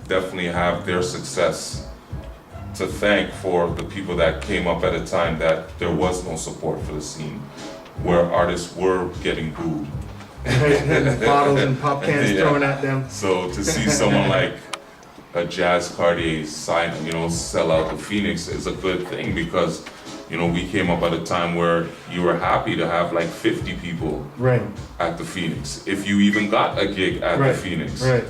definitely have their success to thank for the people that came up at a time that there was no support for the scene, where artists were getting booed. Bottles and pop cans thrown at them. So to see someone like a Jazz Cartier sign, sell out the Phoenix is a good thing, because we came up at a time where you were happy to have like 50 people Right. at the Phoenix, if you even got a gig at the Phoenix. Right.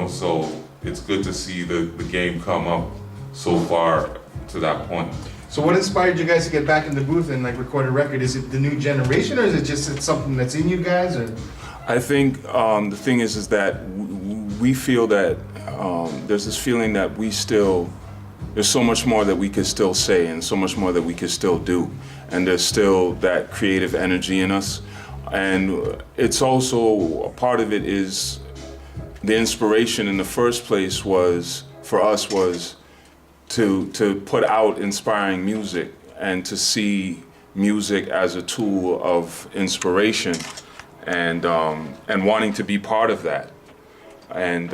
So it's good to see the game come up so far to that point. So what inspired you guys to get back in the booth and like record a record? Is it the new generation, or is it just something that's in you guys? Or I think the thing is that we feel that there's this feeling that there's so much more that we could still say, and so much more that we could still do, and there's still that creative energy in us. And it's also, a part of it is the inspiration in the first place was to put out inspiring music, and to see music as a tool of inspiration, and wanting to be part of that. And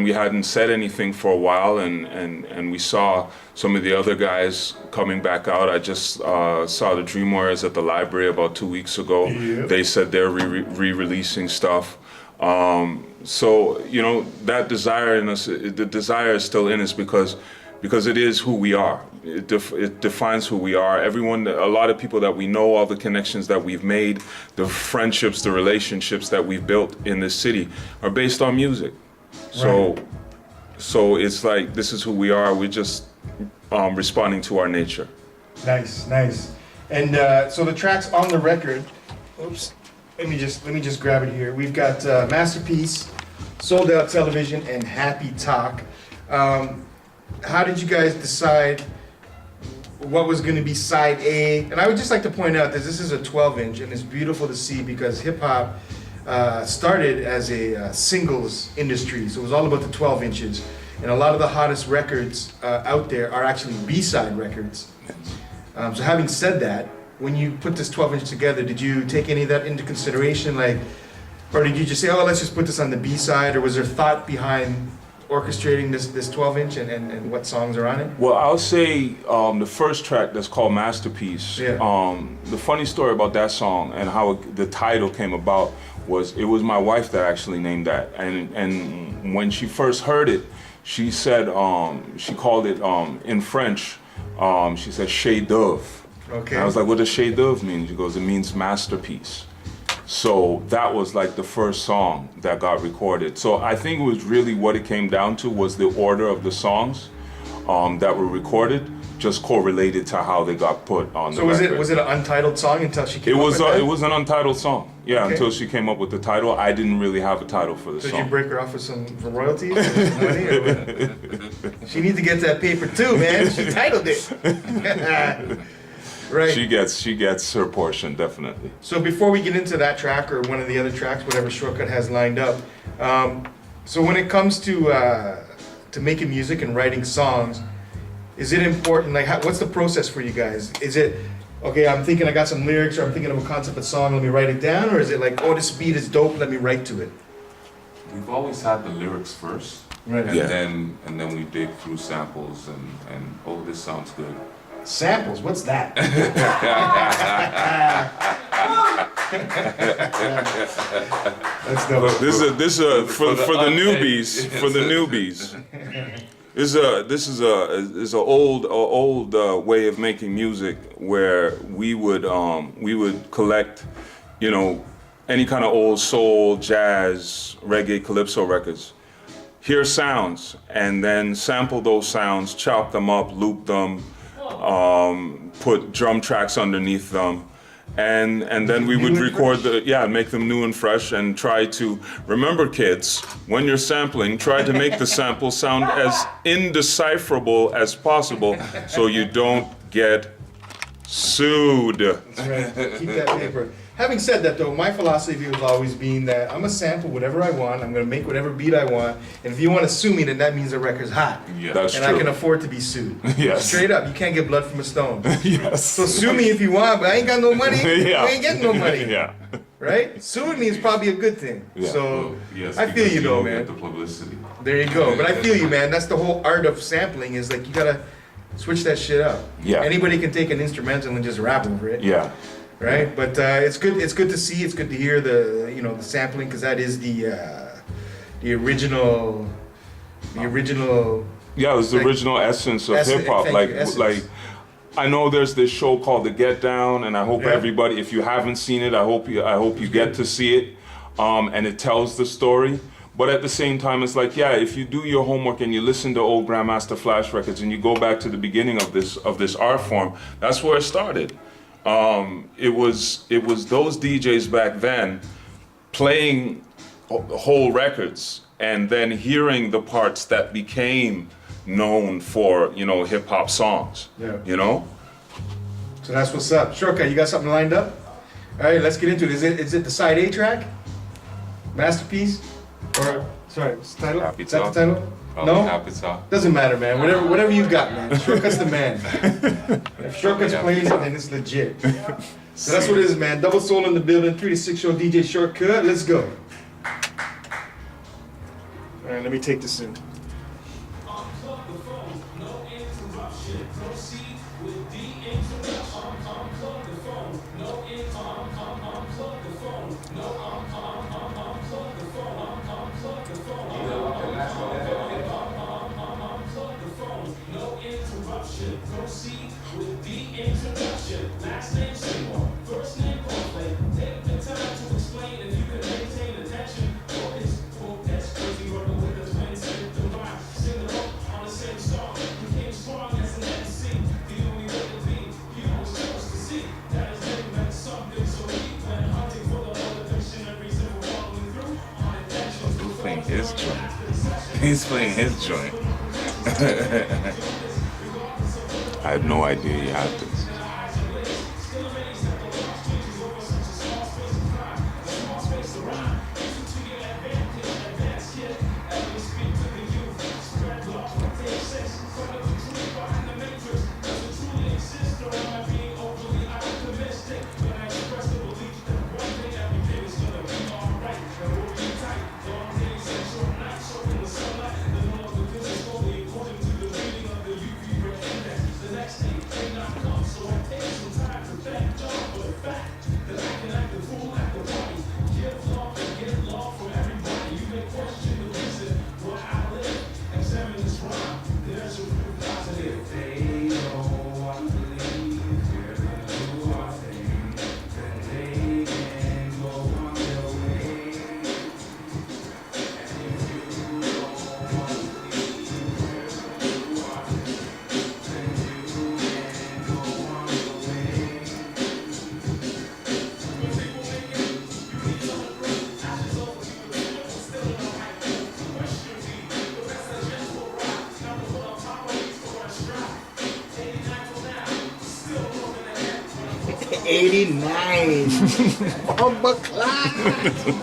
we hadn't said anything for a while, and we saw some of the other guys coming back out. I just saw the Dream Warriors at the library about 2 weeks ago. Yep. They said they're re-releasing stuff. So that desire in us, the desire is still in us, because it is who we are. It defines who we are. Everyone, a lot of people that we know, all the connections that we've made, the friendships, the relationships that we've built in this city are based on music. So it's like, this is who we are. We're just responding to our nature. nice. And so the tracks on the record. Oops. Let me just grab it here. We've got Masterpiece, Sold Out Television, and Happy Talk. How did you guys decide what was going to be side A? And I would just like to point out that this is a 12-inch, and it's beautiful to see, because hip-hop started as a singles industry, so it was all about the 12 inches. And a lot of the hottest records out there are actually B-side records. So having said that, when you put this 12-inch together, did you take any of that into consideration, or did you just say, oh, let's just put this on the B-side, or was there thought behind orchestrating this 12-inch and what songs are on it? Well, I'll say the first track, that's called Masterpiece. Yeah. The funny story about that song and how the title came about was, it was my wife that actually named that. And when she first heard it, she said, she called it in French, she said chef d'oeuvre. Okay. And I was like, what does chef d'oeuvre mean? She goes, it means masterpiece. So that was like the first song that got recorded. So I think it was really what it came down to was the order of the songs that were recorded, just correlated to how they got put on the record. So was it an untitled song until she came up with that? It was an untitled song, yeah, Okay. until she came up with the title. I didn't really have a title for the So song. did you break her off with some royalties or some money? Or what? She needs to get that paper too, man. She titled it. Right. She gets her portion, definitely. So before we get into that track or one of the other tracks, whatever Shortcut has lined up, so when it comes to making music and writing songs, is it important? What's the process for you guys? Is it, okay, I'm thinking I got some lyrics, or I'm thinking of a concept of song, let me write it down, or is it like, oh, this beat is dope, let me write to it? We've always had the lyrics first, Right. and Yeah. then we dig through samples and oh, this sounds good. Samples, what's that? That's dope. This is for the newbies. For the newbies, this is a old way of making music, where we would collect, any kind of old soul, jazz, reggae, calypso records. Hear sounds, and then sample those sounds, chop them up, loop them, put drum tracks underneath them, and then we would record make them new and fresh, and try to remember, kids, when you're sampling, try to make the sample sound as indecipherable as possible, so you don't get sued. That's right. Keep that paper. Having said that though, my philosophy has always been that I'm gonna sample whatever I want, I'm gonna make whatever beat I want, and if you wanna sue me, then that means the record's hot. Yeah. That's And true. I can afford to be sued. Yes. Straight up, you can't get blood from a stone. Yes. So sue me if you want, but I ain't got no money, Yeah. you ain't getting no money. Yeah. Right? Suing me is probably a good thing. Yeah. So, Well, yes, I feel because you though, don't man. get the publicity. There you go. But I feel you, man. That's the whole art of sampling is like you gotta switch that shit up. Yeah. Anybody can take an instrumental and just rap over it. Yeah. Right? But it's good. It's good to see. It's good to hear the the sampling because that is the original. The original. Yeah, it was the Like- original essence of Essence- hip hop. thank Like, you, essence. like, I know there's this show called The Get Down, and I hope Yeah. everybody, if you haven't seen it, I hope you get to see it. And it tells the story. But at the same time, it's like, yeah, if you do your homework and you listen to old Grandmaster Flash records and you go back to the beginning of this art form, that's where it started. It was those DJs back then playing whole records and then hearing the parts that became known for hip hop songs. Yeah. So that's what's up. Shortcut, you got something lined up? All right, let's get into it. Is it the side A track? Masterpiece? Or sorry, what's the title? Happy Is that the Talk. title? Probably No? Happy Talk. Doesn't matter, man. Whatever you got, man. Shortcut's the man. If Shortcut's playing it, then it's legit. So that's what it is, man. Double Soul in the building, 3 to 6 show DJ Shortcut. Let's go. All right, let me take this in. Proceed with the introduction. Last name Seymour, first name Coldplay. Take the time to explain if you can maintain attention. Focus, crazy working with us when sing the rhyme. Sing the hook on the same song. Became strong as an MC. The only way to be, you was supposed to see. That is living like something so deep. When hunting for the motivation and reason for following through on intention. He's playing his joint. He's playing his joint. I had no idea you had this. '89. Bumba Clyde.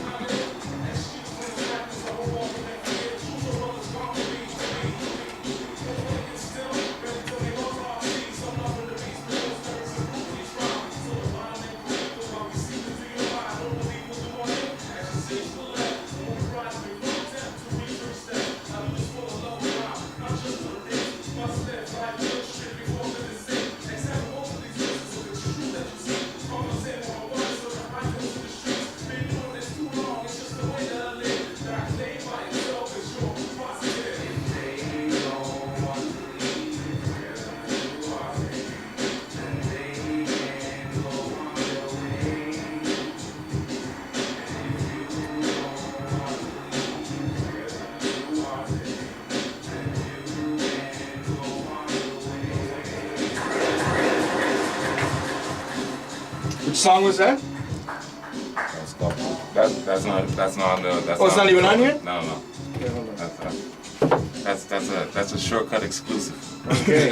Which song was that? That's called. That's not on the. That's Oh, it's not even on here? No, no. Okay, hold on. That's a shortcut exclusive. Okay.